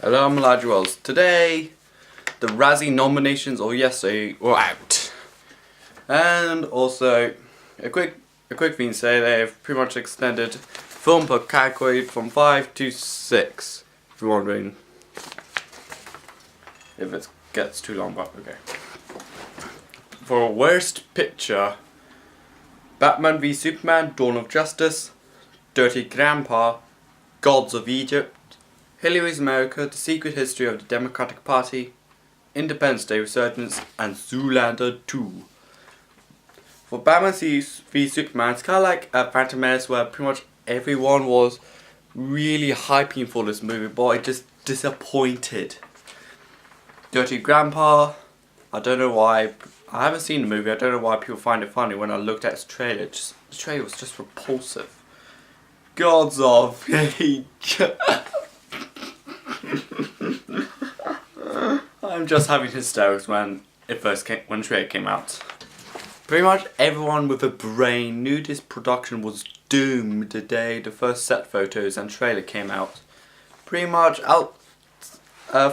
Hello, I'm Elijah Wells. Today, the Razzie nominations, or yesterday, were out. And also, a quick thing to say, they've pretty much extended film per category from 5 to 6. If you're wondering if it gets too long, but okay. For Worst Picture, Batman v Superman, Dawn of Justice, Dirty Grandpa, Gods of Egypt, Hillary's America, The Secret History of the Democratic Party, Independence Day Resurgence, and Zoolander 2. For Batman v Superman, it's kind of like a Phantom Menace where pretty much everyone was really hyping for this movie, but it just disappointed. Dirty Grandpa, I don't know why, I haven't seen the movie, I don't know why people find it funny. When I looked at its trailer, the trailer was just repulsive. Gods of I'm just having hysterics when the trailer came out. Pretty much everyone with a brain knew this production was doomed the day the first set photos and trailer came out. Pretty much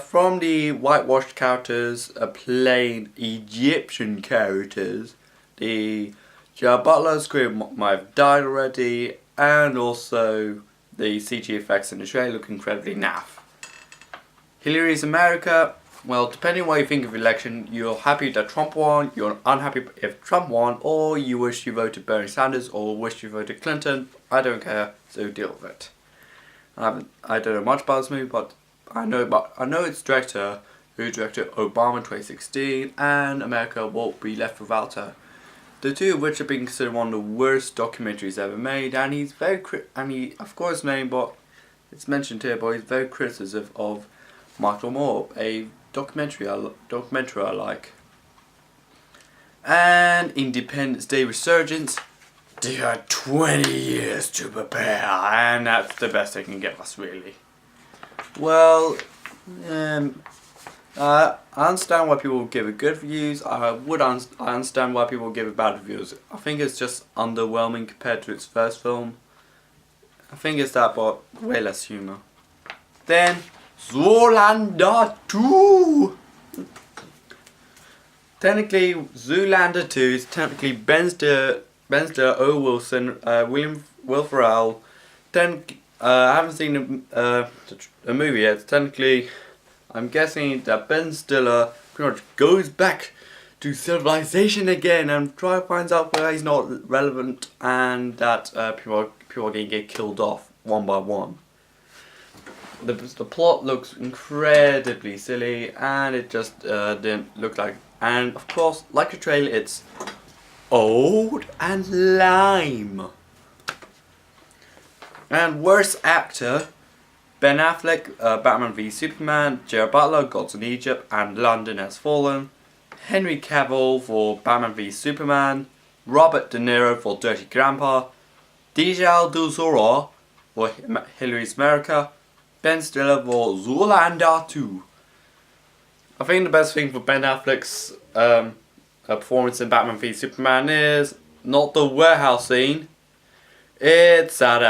from the whitewashed characters, plain Egyptian characters, the Gerard Butler script might have died already, and also the CG effects in the trailer look incredibly naff. Hillary's America, well, depending on what you think of the election, you're happy that Trump won, you're unhappy if Trump won, or you wish you voted Bernie Sanders, or wish you voted Clinton. I don't care, so deal with it. I don't know much about this movie, but I know its director, who directed Obama in 2016, and America Won't Be Left Without Her. The two of which are being considered one of the worst documentaries ever made, and he's very of course name, but it's mentioned here, but he's very criticism of Michael Moore, a documentary I like. And Independence Day Resurgence, they had 20 years to prepare, and that's the best they can give us, really. Well, I understand why people give it good reviews. I understand why people give it bad reviews. I think it's just underwhelming compared to its first film. I think it's that, but way less humor. Then Zoolander 2. Technically, Zoolander 2 is technically Ben Stiller, O. Wilson, Will Ferrell. I haven't seen a movie yet. Technically, I'm guessing that Ben Stiller pretty much goes back to civilization again and finds out where he's not relevant, and that people are going to get killed off one by one. The plot looks incredibly silly, and it just didn't look like. And of course, like the trailer, it's old and lame. And worst actor, Ben Affleck, Batman v Superman, Gerard Butler, Gods of Egypt, and London Has Fallen. Henry Cavill for Batman v Superman, Robert De Niro for Dirty Grandpa, Dejal Duzora for Hillary's America, Ben Stiller for Zoolander 2. I think the best thing for Ben Affleck's performance in Batman v Superman is not the warehouse scene, it's Sad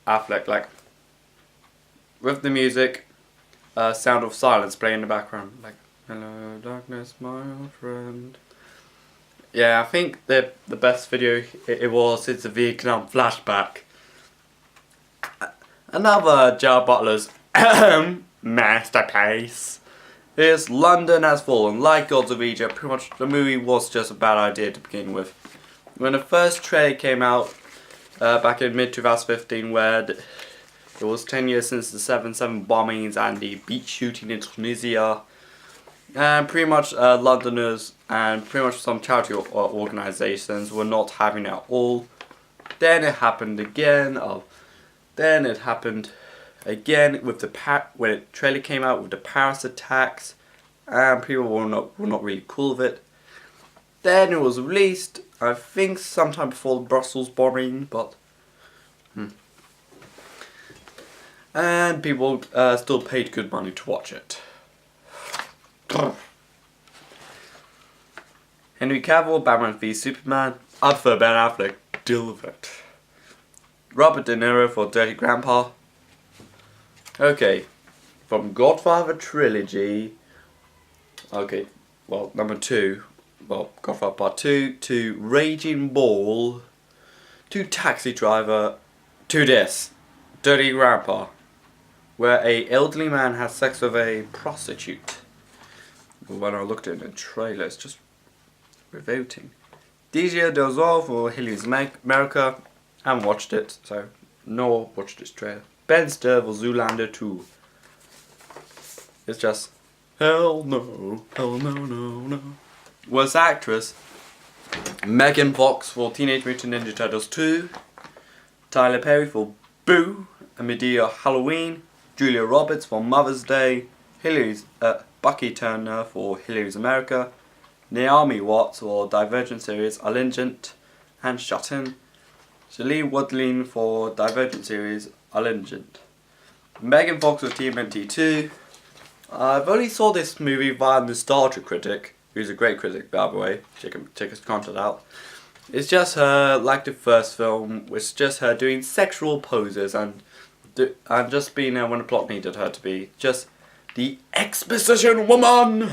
Affleck, like, with the music, Sound of Silence playing in the background, like, hello darkness my old friend. Yeah, I think the best video it's a Vietnam flashback. Another Gerard Butler's masterpiece is London Has Fallen. Like Gods of Egypt, pretty much the movie was just a bad idea to begin with. When the first trailer came out back in mid-2015, where it was 10 years since the 7/7 bombings and the beach shooting in Tunisia, and pretty much Londoners and pretty much some charity organisations were not having it at all. Then it happened again. Then it happened again with when the trailer came out with the Paris attacks, and people were not really cool with it. Then it was released, I think sometime before the Brussels bombing, but and people still paid good money to watch it. Henry Cavill, Batman v Superman. I prefer Ben Affleck. Deal with it. Robert De Niro for Dirty Grandpa. Okay, from Godfather trilogy. Okay, well, number 2. Well, Godfather Part 2 to Raging Bull to Taxi Driver to this, Dirty Grandpa, where a elderly man has sex with a prostitute. When I looked at the trailer, it's just revolting. DJ Delzor for Hilly's America. I haven't watched it, so nor watched this trailer. Ben Stiller for Zoolander 2. It's just hell no, no. Worst actress: Megan Fox for Teenage Mutant Ninja Turtles 2. Tyler Perry for Boo, Medea Halloween. Julia Roberts for Mother's Day. Bucky Turner for Hillary's America. Naomi Watts for Divergent series Allegiant and Shut In. Shailene Woodley for Divergent series Allegiant. Megan Fox for TMNT 2. I've only saw this movie via Nostalgia Critic, who's a great critic by the way, check his content out. It's just her, like the first film, it's just her doing sexual poses and just being when the plot needed her to be. Just the exposition woman!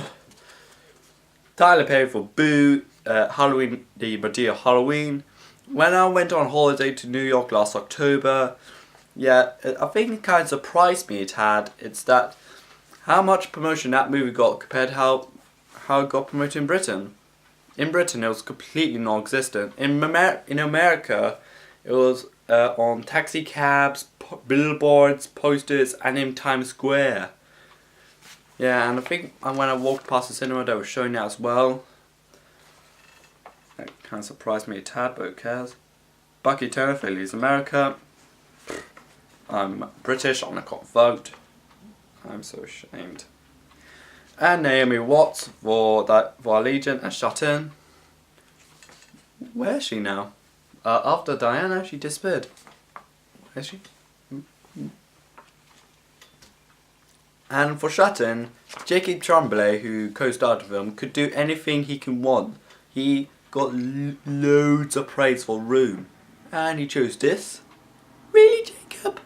Tyler Perry for Boo, Halloween, the Medea Halloween. When I went on holiday to New York last October, yeah, I think it kind of surprised me it had. It's that how much promotion that movie got compared to how it got promoted in Britain. In Britain, it was completely non-existent. In America, it was on taxi cabs, billboards, posters, and in Times Square. Yeah, and I think when I walked past the cinema, they were showing that as well. That kind of surprised me a tad, but who cares? Bucky Turner for Hilly's America. I'm British and I can't vote. I'm so ashamed. And Naomi Watts for Allegiant and Shut In. Where is she now? After Diana, she disappeared. Where is she? And for Shut In, Jacob Tremblay, who co-starred the film, could do anything he can want. He got loads of praise for Room. And he chose this. Really, Jacob?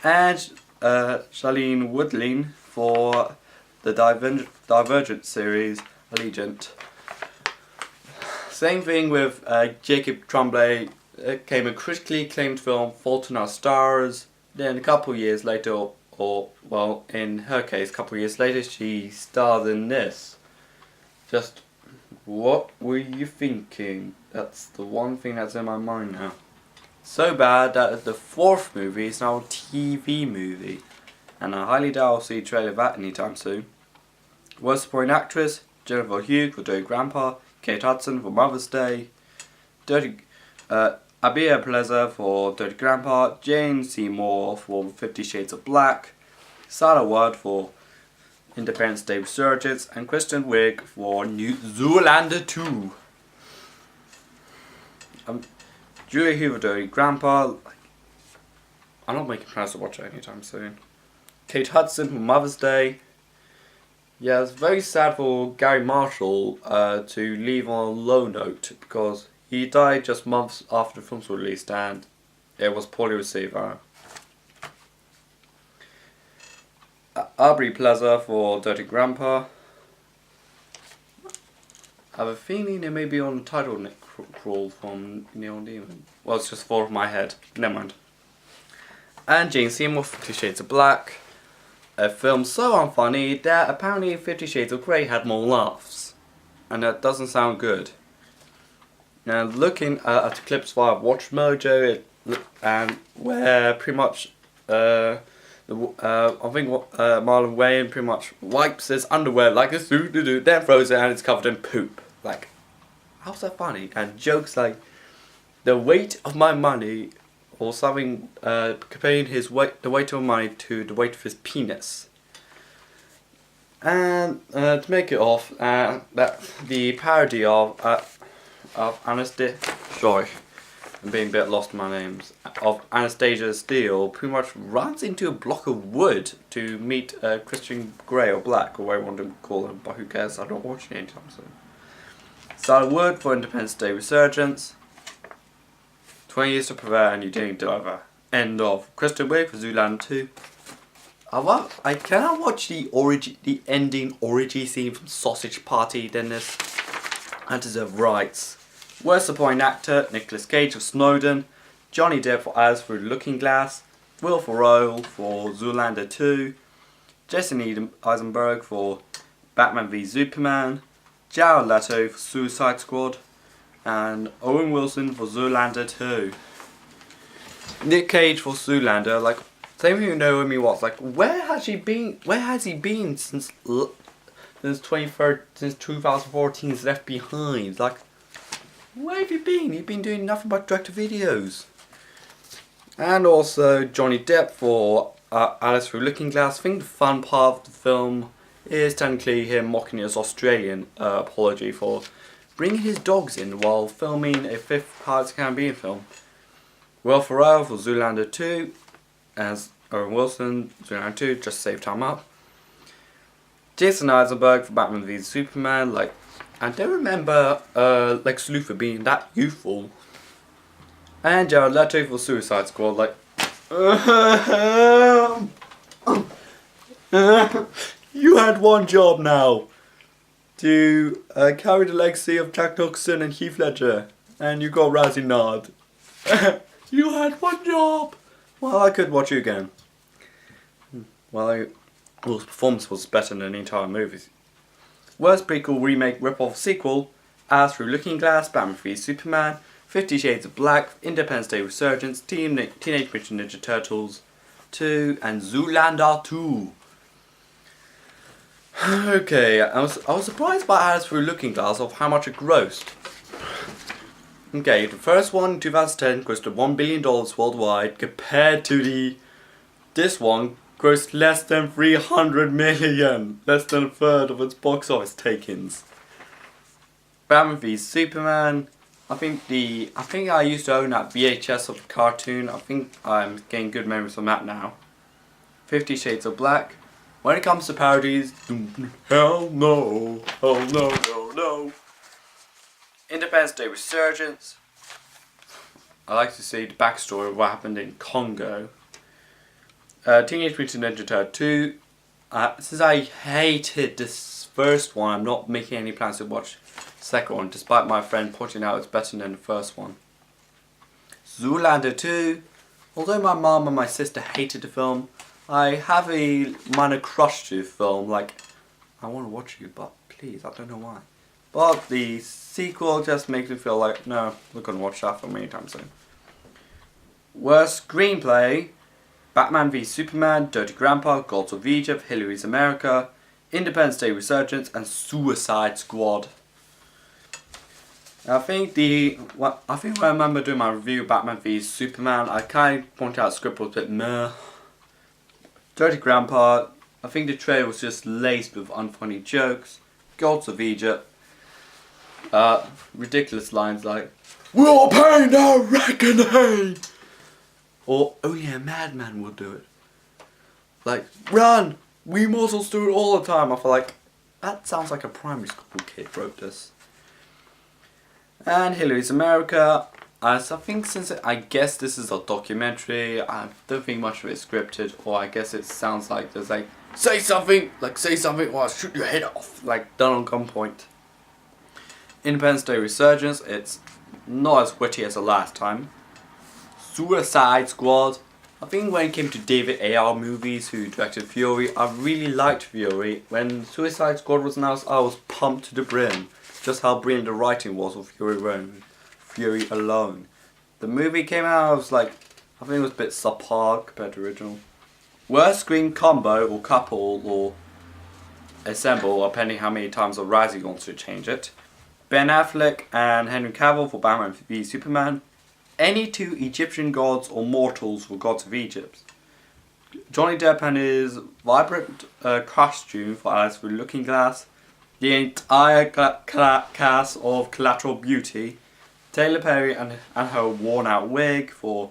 And Shailene Woodley for the Divergent series Allegiant. Same thing with Jacob Tremblay. It came a critically acclaimed film, Fault in Our Stars. Then a couple years later, or well, in her case, a couple of years later, she starred in this. Just, what were you thinking? That's the one thing that's in my mind now. So bad that the 4th movie is now a TV movie, and I highly doubt I'll see a trailer of that anytime soon. Worst supporting actress: Jennifer Hughes for Dirty Grandpa, Kate Hudson for Mother's Day, Abia Plaza for Dirty Grandpa, Jane Seymour for 50 Shades of Black, Sarah Ward for Independence Day Resurgence, and Kristen Wiig for New Zoolander 2. Julia Hoover, Dirty Grandpa. I'm not making plans to watch it anytime soon. Kate Hudson for Mother's Day. Yeah, it's very sad for Gary Marshall to leave on a low note because he died just months after the film was released and it was poorly received. Aubrey Plaza for Dirty Grandpa. I have a feeling it may be on the title crawl from Neon Demon. Well, it's just fall off my head. Never mind. And Jane Seymour for 50 Shades of Black. A film so unfunny that apparently 50 Shades of Grey had more laughs. And that doesn't sound good. Now looking at the clips via Watch Mojo, and where pretty much I think Marlon Wayne pretty much wipes his underwear like this, then throws it and it's covered in poop. Like, how's that funny? And jokes like the weight of my money, or something comparing the weight of money to the weight of his penis. And to make it off, that the parody of Anastasia, sorry, I'm being a bit lost in my names, of Anastasia Steele pretty much runs into a block of wood to meet Christian Grey or Black, or whatever you want to call him, but who cares, I'm not watching it anytime soon. Sarah Wood for Independence Day Resurgence. 20 years to prepare and you didn't deliver. End of. Kristen Wiig for Zoolander 2. I cannot watch the ending orgy scene from Sausage Party, Dennis. I deserve rights. Worst supporting actor, Nicolas Cage for Snowden. Johnny Depp for Eyes Through the Looking Glass. Will Ferrell for Zoolander 2. Jesse Eisenberg for Batman v Superman. Jared Leto for Suicide Squad. And Owen Wilson for Zoolander 2. Nick Cage for Zoolander, like, some of you know who he was, like, where has he been since 2014's Left Behind? Like, where have you been? You've been doing nothing but direct-to-videos. And also Johnny Depp for Alice Through Looking Glass. I think the fun part of the film is technically him mocking his Australian apology for bringing his dogs in while filming a fifth Pirates of the Caribbean film. Will Ferrell for Zoolander 2 as Owen Wilson, Zoolander 2, just to save time up. Jason Eisenberg for Batman v Superman, like, I don't remember Lex Luthor being that youthful. And Jared Leto for Suicide Squad, like, you had one job now, to carry the legacy of Jack Nicholson and Heath Ledger, and you got Razzie nod. You had one job! Well, I could watch you again. Well, his performance was better than the entire movie. Worst prequel, remake, rip-off, sequel, As Through Looking Glass, Batman v Superman, 50 Shades of Black, Independence Day Resurgence, Teenage Mutant Ninja Turtles 2, and Zoolander 2. Okay, I was surprised by As Through Looking Glass of how much it grossed. Okay, the first one in 2010 grossed $1 billion worldwide, compared to this one grossed less than 300 million, less than a third of its box office take-ins. Batman v Superman, I think I used to own that VHS of the cartoon. I think I'm getting good memories from that now. 50 Shades of Black. When it comes to parodies, hell no, oh no, no, no. Independence Day Resurgence. I like to see the backstory of what happened in Congo. Teenage Mutant Ninja Turtles 2. Since I hated this first one, I'm not making any plans to watch the second one, despite my friend pointing out it's better than the first one. Zoolander 2. Although my mom and my sister hated the film, I have a minor crush to the film. Like, I want to watch you, but please, I don't know why. But the sequel just makes me feel like, no, I'm not going to watch that film anytime soon. Worst screenplay, Batman v Superman, Dirty Grandpa, Gods of Egypt, Hillary's America, Independence Day Resurgence, and Suicide Squad. I think when I remember doing my review of Batman v Superman, I kind of pointed out the script was a bit meh. Dirty Grandpa, I think the trailer was just laced with unfunny jokes. Gods of Egypt, ridiculous lines like, "We'll pay no reckoning!" Or, "Oh yeah, Madman will do it." Like, "Run! We mortals do it all the time." I feel like, that sounds like a primary school kid wrote this. And Hillary's America, I guess this is a documentary, I don't think much of it's scripted, or I guess it sounds like there's like, say something or I'll shoot your head off, like done on gunpoint. Independence Day Resurgence, it's not as witty as the last time. Suicide Squad, I think when it came to David Ayer movies who directed Fury, I really liked Fury. When Suicide Squad was announced, I was pumped to the brim. Just how brilliant the writing was of Fury alone. The movie came out, I was like, I think it was a bit subpar compared to the original. Worst screen combo or couple or assemble, depending how many times a Razzie wants to change it. Ben Affleck and Henry Cavill for Batman v Superman. Any two Egyptian gods or mortals for Gods of Egypt. Johnny Depp and his vibrant costume for Alice Through Looking Glass. The entire cast of Collateral Beauty. Taylor Perry and her worn out wig for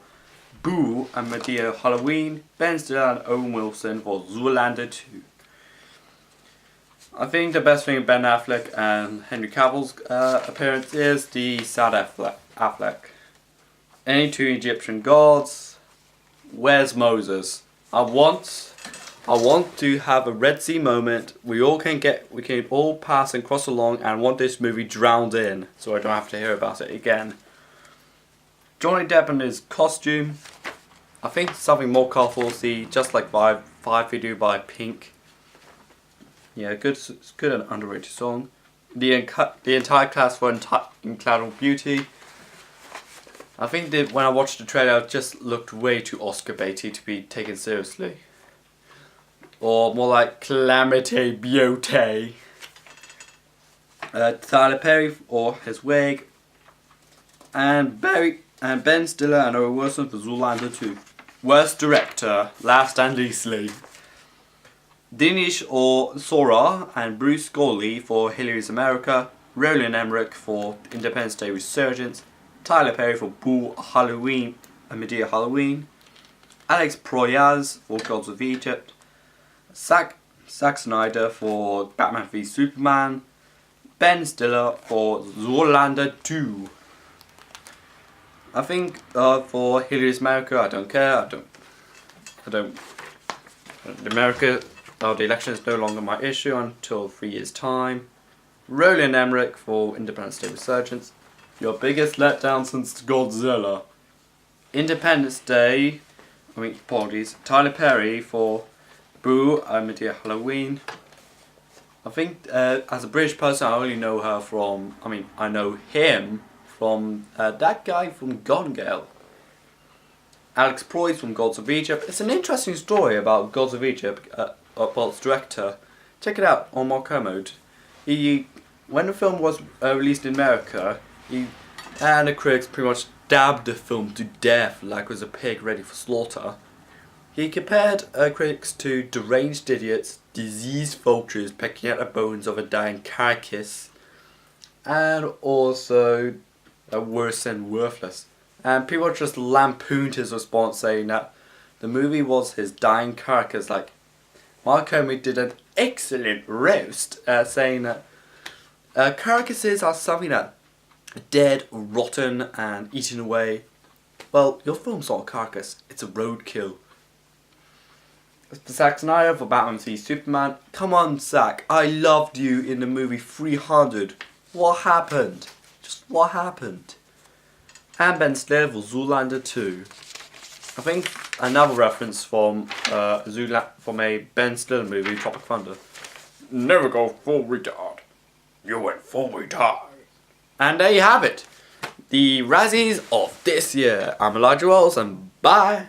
Boo and Medea Halloween. Ben Stiller and Owen Wilson for Zoolander 2. I think the best thing of Ben Affleck and Henry Cavill's appearance is the sad Affleck. Any two Egyptian gods. Where's Moses? I want to have a Red Sea moment. We can all pass and cross along, and I want this movie drowned in, so I don't have to hear about it again. Johnny Depp and his costume. I think something more colourful. See, just like Five Feet by Pink. Yeah, it's good and underrated song. The entire cast for Incredible Beauty. I think that when I watched the trailer, it just looked way too Oscar baity to be taken seriously. Or more like Calamity Beauty. Tyler Perry or his wig. And Ben Stiller and Owen Wilson for Zoolander 2. Worst director, last and leastly. Dinesh or Sora and Bruce Gawley for Hillary's America. Roland Emmerich for Independence Day Resurgence. Tyler Perry for Boo Halloween and Medea Halloween. Alex Proyas for Gods of Egypt. Zack Snyder for Batman v Superman. Ben Stiller for Zoolander 2. I think for Hillary's America, I don't care. The election is no longer my issue until 3 years' time. Roland Emmerich for Independence Day Resurgence. Your biggest letdown since Godzilla. Independence Day. Apologies. Tyler Perry for Boo and Medea Halloween. I think as a British person, I only know her from. I know him from that guy from Gone Girl. Alex Proyas from Gods of Egypt. It's an interesting story about Gods of Egypt. About its director. Check it out on my Kermode. When the film was released in America, and the critics pretty much stabbed the film to death like it was a pig ready for slaughter. He compared critics to deranged idiots, diseased vultures pecking at the bones of a dying carcass, and also worse than worthless. And people just lampooned his response, saying that the movie was his dying carcass. Like, Mark Kermode did an excellent roast, saying that carcasses are something that are dead, rotten, and eaten away. Well, your film's not a carcass, it's a roadkill. Zack Snyder for Batman v Superman. Come on, Zack, I loved you in the movie 300. What happened? Just what happened? And Ben Stiller for Zoolander 2. I think another reference from a Ben Stiller movie, Tropic Thunder. Never go full retard. You went full retard. And there you have it. The Razzies of this year. I'm Elijah Wells and bye.